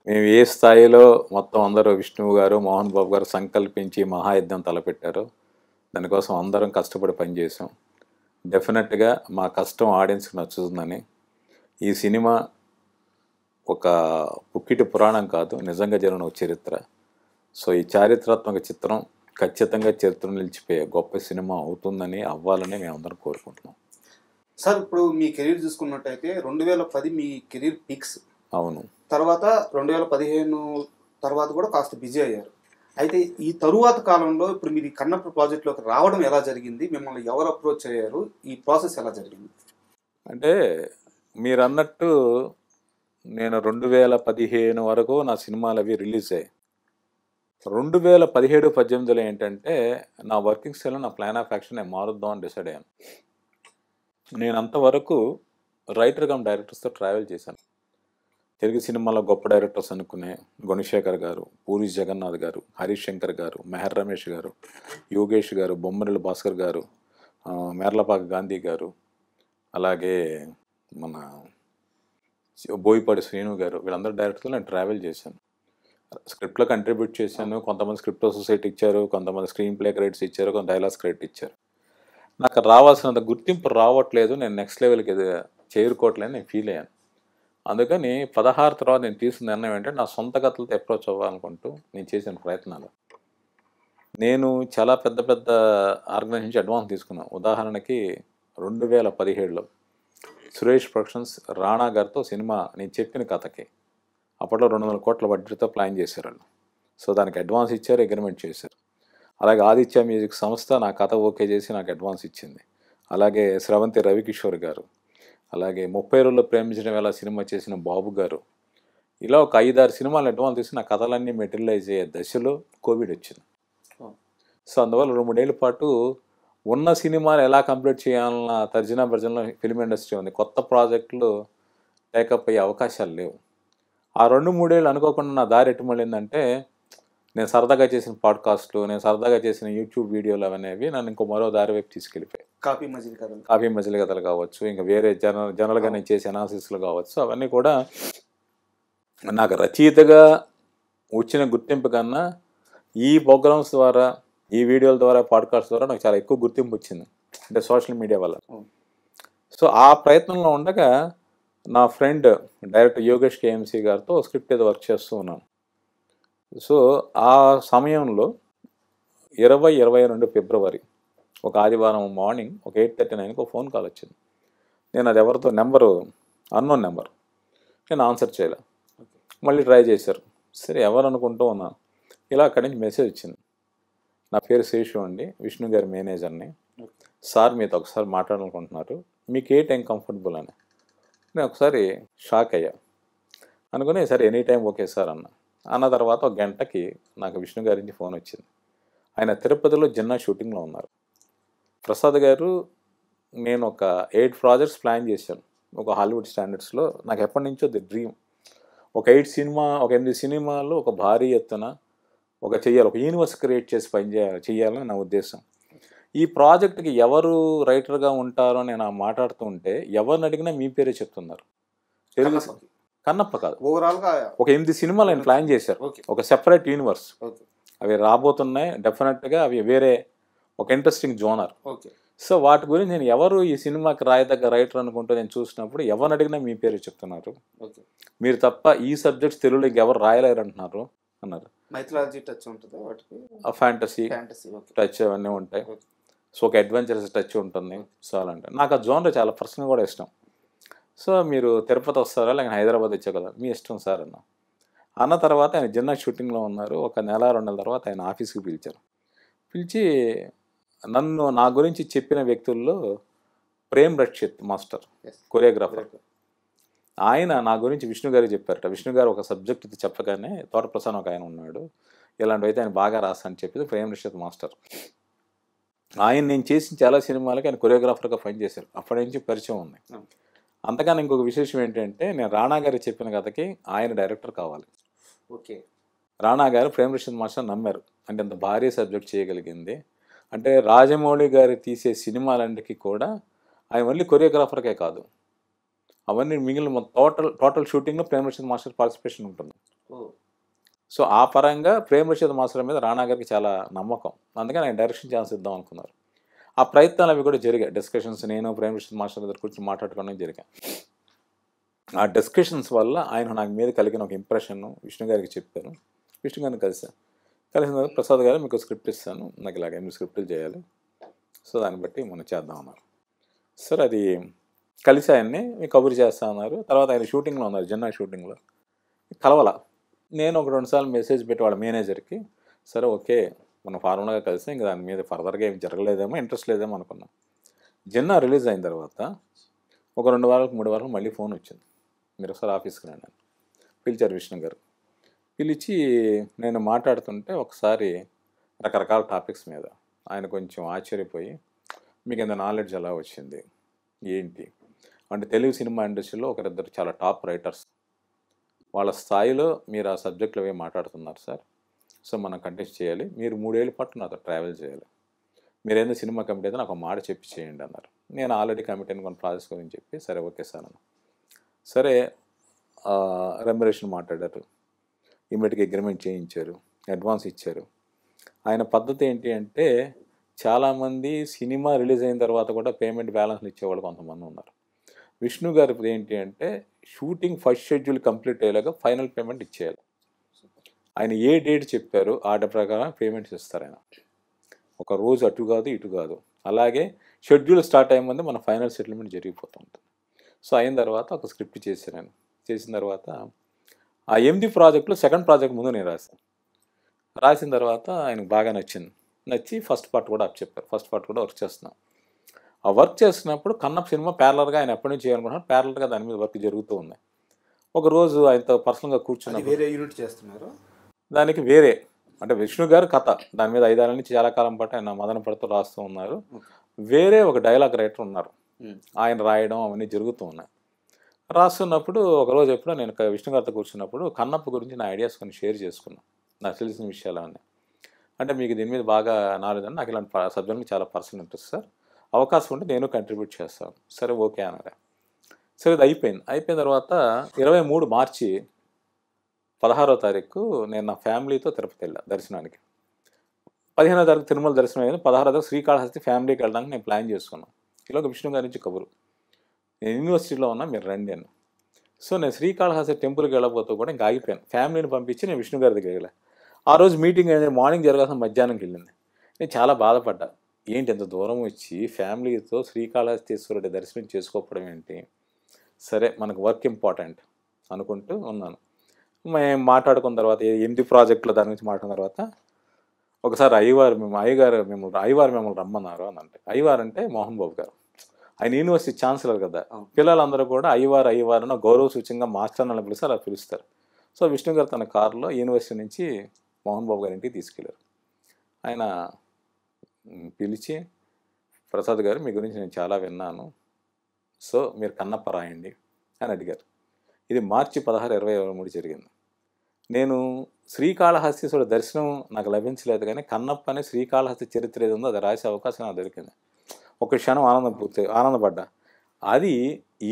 మేము ఏ స్థాయిలో మొత్తం అందరూ విష్ణువు గారు, మోహన్ బాబు గారు సంకల్పించి మహాయుద్ధం తలపెట్టారో దానికోసం అందరం కష్టపడి పనిచేసాం. డెఫినెట్‌గా మా కష్టం ఆడియన్స్‌కి నచ్చుతుందని. ఈ సినిమా ఒక పుక్కిటి పురాణం కాదు, నిజంగా జరిగిన ఒక చరిత్ర. సో, ఈ చారిత్రాత్మక చిత్రం ఖచ్చితంగా చరిత్రలో నిలిచిపోయే గొప్ప సినిమా అవుతుందని, అవ్వాలని మేమందరం కోరుకుంటున్నాం. సార్ ఇప్పుడు మీ కెరీర్ చూసుకున్నట్టయితే 2010 మీ కెరీర్ పీక్స్. అవును. తర్వాత 2015 తర్వాత కూడా కాస్త బిజీ అయ్యారు. అయితే ఈ తరువాత కాలంలో ఇప్పుడు మీరు ఈ కన్నప్ప ప్రాజెక్ట్‌లోకి రావడం ఎలా జరిగింది? మిమ్మల్ని ఎవరు అప్రోచ్ అయ్యారు? ఈ ప్రాసెస్ ఎలా జరిగింది? అంటే మీరన్నట్టు నేను 2015 వరకు నా సినిమాలవి రిలీజ్ అయ్యాయి. 2017, 18లో ఏంటంటే నా వర్కింగ్ స్టైల్‌లో నా ప్లాన్ ఆఫ్ యాక్షన్ నేను మారుద్దాం అని డిసైడ్ అయ్యాను. నేను అంతవరకు రైటర్ కమ్ డైరెక్టర్స్‌తో ట్రావెల్ చేశాను. తెలుగు సినిమాలో గొప్ప డైరెక్టర్స్ అనుకునే గుణశేఖర్ గారు, పూరి జగన్నాథ్ గారు, హరీష్ శంకర్ గారు, మెహర్ రమేష్ గారు, యోగేష్ గారు, బొమ్మరిల్లు భాస్కర్ గారు, మేర్లపాక గాంధీ గారు, అలాగే మన బోయపాటి శ్రీను గారు, వీళ్ళందరూ డైరెక్టర్లు నేను ట్రావెల్ చేశాను. స్క్రిప్ట్లో కంట్రిబ్యూట్ చేశాను. కొంతమంది స్క్రిప్ట్ సొసైటీ ఇచ్చారు, కొంతమంది స్క్రీన్ ప్లే క్రెడిట్స్ ఇచ్చారు, కొంత డైలాగ్స్ క్రెడిట్ ఇచ్చారు. నాకు రావాల్సినంత గుర్తింపు రావట్లేదు, నేను నెక్స్ట్ లెవెల్కి చేరుకోవట్లేదు నేను ఫీల్ అయ్యాను. అందుకని 16 తర్వాత నేను తీసుకున్న నిర్ణయం ఏంటంటే నా సొంత కథలతో అప్రోచ్ అవ్వాలనుకుంటూ నేను చేసిన ప్రయత్నాలు. నేను చాలా పెద్ద పెద్ద ఆర్గనైజేషన్ నుంచి అడ్వాన్స్ తీసుకున్నాను. ఉదాహరణకి 2017లో సురేష్ ప్రొడక్షన్స్ రాణా గారితో సినిమా నేను చెప్పిన కథకి అప్పట్లో 200 కోట్ల బడ్జెట్తో ప్లాన్ చేశారు వాళ్ళు. సో దానికి అడ్వాన్స్ ఇచ్చారు, అగ్రిమెంట్ చేశారు. అలాగే ఆదిత్య మ్యూజిక్ సంస్థ నా కథ ఓకే చేసి నాకు అడ్వాన్స్ ఇచ్చింది. అలాగే స్రవంతి రవికిషోర్ గారు, అలాగే 30 రోజుల్లో ప్రేమించడం ఎలా సినిమా చేసిన బాబు గారు, ఇలా ఒక 5-6 సినిమాలు అడ్వాన్స్ తీసి నా కథలన్నీ మెటీరియలైజ్ అయ్యే దశలో కోవిడ్ వచ్చింది. సో అందువల్ల 2-3 ఏళ్ళ పాటు ఉన్న సినిమాలు ఎలా కంప్లీట్ చేయాలన్న తర్జనా భర్జనలో ఫిల్మ్ ఇండస్ట్రీ ఉంది. కొత్త ప్రాజెక్టులు టేకప్ అయ్యే అవకాశాలు లేవు. ఆ 2-3 ఏళ్ళు అనుకోకుండా నా దారి ఎటు మళ్ళిందంటే నేను సరదాగా చేసిన పాడ్కాస్ట్లు, నేను సరదాగా చేసిన యూట్యూబ్ వీడియోలు అనేవి నన్ను ఇంకో మరో దారి వైపు తీసుకెళ్ళిపోయాయి. కాఫీ మజిలీ కథలు. కాఫీ మజిలీ కథలు కావచ్చు, ఇంకా వేరే జనరల్గా నేను చేసే అనాలిసిస్లు కావచ్చు, అవన్నీ కూడా నాకు రచయితగా వచ్చిన గుర్తింపు కన్నా ఈ ప్రోగ్రామ్స్ ద్వారా, ఈ వీడియోల ద్వారా, పాడ్కాస్ట్ ద్వారా నాకు చాలా ఎక్కువ గుర్తింపు వచ్చింది, అంటే సోషల్ మీడియా వల్ల. సో ఆ ప్రయత్నంలో ఉండగా నా ఫ్రెండ్ డైరెక్టర్ యోగేష్ కేఎంసీ గారితో స్క్రిప్ట్ ఏదో వర్క్ చేస్తూ ఉన్నాను. సో ఆ సమయంలో 2022 ఫిబ్రవరి ఒక ఆదివారం మార్నింగ్ ఒక 8:39కి ఒక ఫోన్ కాల్ వచ్చింది. నేను అది ఎవరితో నెంబరు అన్నోన్ నెంబర్, నేను ఆన్సర్ చేయలే. మళ్ళీ ట్రై చేశారు. సరే ఎవరు అనుకుంటూ ఉన్నాను. ఇలా అక్కడి నుంచి మెసేజ్ వచ్చింది. నా పేరు శేషు అండి, విష్ణు గారి మేనేజర్ని. సార్ మీతో ఒకసారి మాట్లాడాలనుకుంటున్నారు, మీకు ఏ టైం కంఫర్టబుల్ అని. నేను ఒకసారి షాక్ అయ్యా. అనుకుని సరే ఎనీ టైం ఓకే సార్ అన్న తర్వాత ఒక గంటకి నాకు విష్ణు గారి నుంచి ఫోన్ వచ్చింది. ఆయన తిరుపతిలో జిన్నా షూటింగ్లో ఉన్నారు. ప్రసాద్ గారు, నేను ఒక 8 ప్రాజెక్ట్స్ ప్లాన్ చేశాను ఒక హాలీవుడ్ స్టాండర్డ్స్లో. నాకు ఎప్పటి నుంచో ది డ్రీమ్, ఒక 8 సినిమాలు ఒక భారీ ఎత్తున చెయ్యాలి, ఒక యూనివర్స్ క్రియేట్ చేసి చెయ్యాలని నా ఉద్దేశం. ఈ ప్రాజెక్ట్కి ఎవరు రైటర్గా ఉంటారో నేను మాట్లాడుతూ ఉంటే ఎవరిని అడిగినా మీ పేరే చెప్తున్నారు. తెలుగు కన్నప్ప కాదు, ఓవరాల్గా ఒక 8 సినిమాలు ఆయన ప్లాన్ చేశారు, ఒక సెపరేట్ యూనివర్స్. అవి రాబోతున్నాయి డెఫినెట్గా, అవి వేరే ఒక ఇంట్రెస్టింగ్ జోనర్. సో వాటి గురించి నేను ఎవరు ఈ సినిమాకి రాయదగ్గ రైటర్ అనుకుంటూ నేను చూసినప్పుడు ఎవరిని అడిగినా మీ పేరు చెప్తున్నారు, మీరు తప్ప ఈ సబ్జెక్ట్స్ తెలుగులో ఇంకెవరు రాయలేరు అంటున్నారు అన్నారు. మైథాలజీ టచ్ ఉంటుంది వాటికి, ఫ్యాంటసీ టచ్ అవన్నీ ఉంటాయి. సో ఒక అడ్వెంచరస్ టచ్ ఉంటుంది. సో అలాంటి నాకు ఆ జోనర్ చాలా పర్సనల్ కూడా ఇష్టం. సో మీరు తిరుపతి వస్తారా లేక హైదరాబాద్ వచ్చా కదా, మీ ఇష్టం సార్ అన్న తర్వాత ఆయన జిన్నా షూటింగ్లో ఉన్నారు. ఒక నెల 2 నెలల తర్వాత ఆయన ఆఫీస్కి పిలిచారు. పిలిచి నన్ను నా గురించి చెప్పిన వ్యక్తుల్లో ప్రేమ్ రక్షిత్ మాస్టర్, కొరియోగ్రాఫర్, ఆయన నా గురించి విష్ణు గారికి చెప్పారట. విష్ణు గారు ఒక సబ్జెక్ట్ చెప్పగానే తోటప్రసాద్ ఒక ఆయన ఉన్నాడు, ఇలాంటివి అయితే ఆయన బాగా రాస్తా అని చెప్పి ప్రేమ్ రక్షిత్ మాస్టర్. ఆయన నేను చేసిన చాలా సినిమాలకి ఆయన కొరియోగ్రాఫర్గా పనిచేశారు. అప్పటి నుంచి పరిచయం ఉంది. అంతకన్నా ఇంకొక విశేషం ఏంటంటే నేను రాణా గారు చెప్పిన కథకి ఆయన డైరెక్టర్ కావాలి. ఓకే, రాణా గారు ప్రేమ్ రక్షిత్ మాస్టర్ నమ్మారు. అంటే అంత భారీ సబ్జెక్ట్ చేయగలిగింది. అంటే రాజమౌళి గారు తీసే సినిమాలన్నిటికీ కూడా ఆయన ఓన్లీ కొరియోగ్రాఫర్కే కాదు, అవన్నీ మిగిలిన టోటల్ షూటింగ్లో ప్రేమ్ రక్షిత్ మాస్టర్ పార్టిసిపేషన్ ఉంటుంది. సో ఆ పరంగా ప్రేమ్ రషీద్ మాస్టర్ మీద రానా గారికి చాలా నమ్మకం. అందుకని ఆయన డైరెక్షన్ ఛాన్స్ ఇద్దాం అనుకున్నారు. ఆ ప్రయత్నాలు అవి కూడా జరిగాయి. డిస్కషన్స్ నేను ప్రేమ్ రషీద్ మాస్టర్ దగ్గర కూర్చొని మాట్లాడుకోవడం జరిగాయి. ఆ డిస్కషన్స్ వల్ల ఆయన నాకు మీద కలిగిన ఒక ఇంప్రెషన్ విష్ణు గారికి చెప్పారు. విష్ణు గారిని కలిసాను. కలిసిన తర్వాత ప్రసాద్ గారు మీకు స్క్రిప్ట్ ఇస్తాను, నాకు ఇలాగ 8 స్క్రిప్టులు చేయాలి, సో దాన్ని బట్టి మనం చేద్దాం అన్నారు. సార్ అది కలిసి ఆయన్ని మీకు కబురు చేస్తా అన్నారు. తర్వాత ఆయన షూటింగ్లో ఉన్నారు, జిన్నా షూటింగ్లో కలవాల. నేను ఒక 2 సార్లు మెసేజ్ పెట్టి వాళ్ళ మేనేజర్కి, సరే ఓకే మనం ఫార్మల్గా కలిసి ఇంకా దాని మీద ఫర్దర్గా ఏం జరగలేదేమో, ఇంట్రెస్ట్ లేదేమో అనుకున్నాం. జిన్నా రిలీజ్ అయిన తర్వాత ఒక 2 వారాలకు 3 వారాలకు మళ్ళీ ఫోన్ వచ్చింది, మీరు ఒకసారి ఆఫీస్కి రండి అని పిలిచారు విష్ణు గారు. పిలిచి నేను మాట్లాడుతుంటే ఒకసారి రకరకాల టాపిక్స్ మీద ఆయన కొంచెం ఆశ్చర్యపోయి, మీకు ఎంత నాలెడ్జ్ ఎలా వచ్చింది ఏంటి అంటే, తెలుగు సినిమా ఇండస్ట్రీలో ఒకరిద్దరు చాలా టాప్ రైటర్స్, వాళ్ళ స్థాయిలో మీరు ఆ సబ్జెక్టులో ఏమి మాట్లాడుతున్నారు సార్, సో మనం కంటెస్ట్ చేయాలి, మీరు 3 ఏళ్ళ పాటు నాతో ట్రావెల్ చేయాలి, మీరేందో సినిమా కమిటీ అయితే నాకు ఒక మాట చెప్పి చేయండి అన్నారు. నేను ఆల్రెడీ కమిటీని కొన్ని ప్రాసెస్ గురించి చెప్పి సరే ఓకే సార్ అన్న. సరే రెమ్యునరేషన్ మాట్లాడారు, ఇమ్మీడియట్గా అగ్రిమెంట్ చేయించారు, అడ్వాన్స్ ఇచ్చారు. ఆయన పద్ధతి ఏంటి అంటే, చాలామంది సినిమా రిలీజ్ అయిన తర్వాత కూడా పేమెంట్ బ్యాలెన్స్లు ఇచ్చేవాళ్ళు కొంతమంది ఉన్నారు. విష్ణు గారి ఏంటి అంటే, షూటింగ్ ఫస్ట్ షెడ్యూల్ కంప్లీట్ అయ్యేలాగా ఫైనల్ పేమెంట్ ఇచ్చేయాలి. ఆయన ఏ డేట్ చెప్పారో ఆ డేట్ ప్రకారం పేమెంట్స్ ఇస్తారు ఆయన. ఒక రోజు అటు కాదు ఇటు కాదు. అలాగే షెడ్యూల్ స్టార్ట్ అయ్యే ముందు మన ఫైనల్ సెటిల్మెంట్ జరిగిపోతూ ఉంటుంది. సో అయిన తర్వాత ఒక స్క్రిప్ట్ చేశాను నేను. చేసిన తర్వాత ఆ 8 ప్రాజెక్టులో సెకండ్ ప్రాజెక్ట్ ముందు నేను రాశాను. రాసిన తర్వాత ఆయనకు బాగా నచ్చింది. నచ్చి ఫస్ట్ పార్ట్ కూడా చెప్పారు. ఫస్ట్ పార్ట్ కూడా వర్క్ చేస్తున్నాం. ఆ వర్క్ చేస్తున్నప్పుడు కన్నప్ప సినిమా ప్యారలర్గా ఆయన ఎప్పటి నుంచి చేయాలనుకుంటున్నారు, ప్యారలర్గా దాని మీద వర్క్ జరుగుతూ ఉంది. ఒకరోజు ఆయనతో పర్సనల్గా కూర్చున్నప్పుడు, వేరే యూనిట్ చేస్తున్నారు దానికి వేరే అంటే విష్ణు గారు కథ దాని మీద 5 ఏళ్ళ నుంచి చాలా కాలం పాటు ఆయన మదన పడుతూ రాస్తూ ఉన్నారు. వేరే ఒక డైలాగ్ రైటర్ ఉన్నారు, ఆయన రాయడం అవన్నీ జరుగుతూ ఉన్నాయి. రాస్తున్నప్పుడు ఒకరోజు ఎప్పుడో నేను విష్ణు గారితో కూర్చున్నప్పుడు కన్నప్ప గురించి నా ఐడియాస్ కొన్ని షేర్ చేసుకున్నాను, నాకు తెలిసిన విషయాలన్నీ. అంటే మీకు దీని మీద బాగా నాలెడ్జ్ అని, నాకు ఇలాంటి సబ్జెక్ట్కి చాలా పర్సనల్ ఇంట్రెస్ట్ సార్, అవకాశం ఉంటే నేను కంట్రిబ్యూట్ చేస్తాను. సరే ఓకే అన్నారు. సరే ఇది అయిపోయింది. అయిపోయిన తర్వాత 23 మార్చి 16వ తారీఖు నేను నా ఫ్యామిలీతో తిరుపతి వెళ్ళా దర్శనానికి. 15వ తారీఖు తిరుమల దర్శనం అయింది. 16వ తారీఖు శ్రీకాళహస్తి ఫ్యామిలీకి వెళ్ళడానికి నేను ప్లాన్ చేసుకున్నాను. ఇలాగ విష్ణు గారి నుంచి కబురు, నేను యూనివర్సిటీలో ఉన్నా మీరు రండి అని. సో నేను శ్రీకాళహస్తి టెంపుల్కి వెళ్ళబోతూ కూడా ఇంకా ఆగిపోయాను. ఫ్యామిలీని పంపించి నేను విష్ణు గారి దగ్గరికి వెళ్ళాను. ఆ రోజు మీటింగ్ మార్నింగ్ జరగాల్సిన మధ్యాహ్నంకి వెళ్ళింది. నేను చాలా బాధపడ్డా, ఏంటి ఎంత దూరం వచ్చి ఫ్యామిలీతో శ్రీకాళహస్తీశ్వరుడి దర్శనం చేసుకోవడం ఏంటి, సరే మనకు వర్క్ ఇంపార్టెంట్ అనుకుంటూ ఉన్నాను. మేము మాట్లాడుకున్న తర్వాత 8 ప్రాజెక్టులు దాని గురించి మాట్లాడిన తర్వాత ఒకసారి అయ్యవారు మిమ్మల్ని రమ్మన్నారు అని అంటే, అయ్యవారు అంటే మోహన్ బాబు గారు, ఆయన యూనివర్సిటీ ఛాన్సలర్ కదా, పిల్లలందరూ కూడా అయ్యవారు అని గౌరవ సూచంగా మాస్టర్ అని పిలిస్తే అలా పిలుస్తారు. సో విష్ణు గారు తన కారులో యూనివర్సిటీ నుంచి మోహన్ బాబు గారి ఇంటికి తీసుకెళ్ళారు. ఆయన పిలిచి, ప్రసాద్ గారు మీ గురించి నేను చాలా విన్నాను, సో మీరు కన్నప్ప రాయండి అని అడిగారు. ఇది మార్చి 16, 2023 జరిగింది. నేను శ్రీకాళహస్తీశ్వరుడు దర్శనం నాకు లభించలేదు, కానీ కన్నప్ప అనే శ్రీకాళహస్తి చరిత్ర ఏది ఉందో అది రాసే అవకాశం నాకు దొరికింది. ఒక క్షణం ఆనందపడ్డా. అది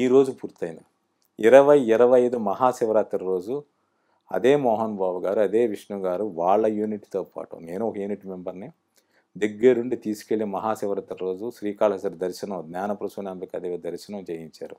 ఈరోజు పూర్తయింది. 2025 మహాశివరాత్రి రోజు అదే మోహన్ బాబు గారు, అదే విష్ణు గారు వాళ్ళ యూనిట్తో పాటు నేను ఒక యూనిట్ మెంబర్ని దగ్గరుండి తీసుకెళ్లి మహాశివరాత్రి రోజు శ్రీకాళహస్తి దర్శనం, జ్ఞానప్రసూనాంబికాదేవి దర్శనం చేయించారు.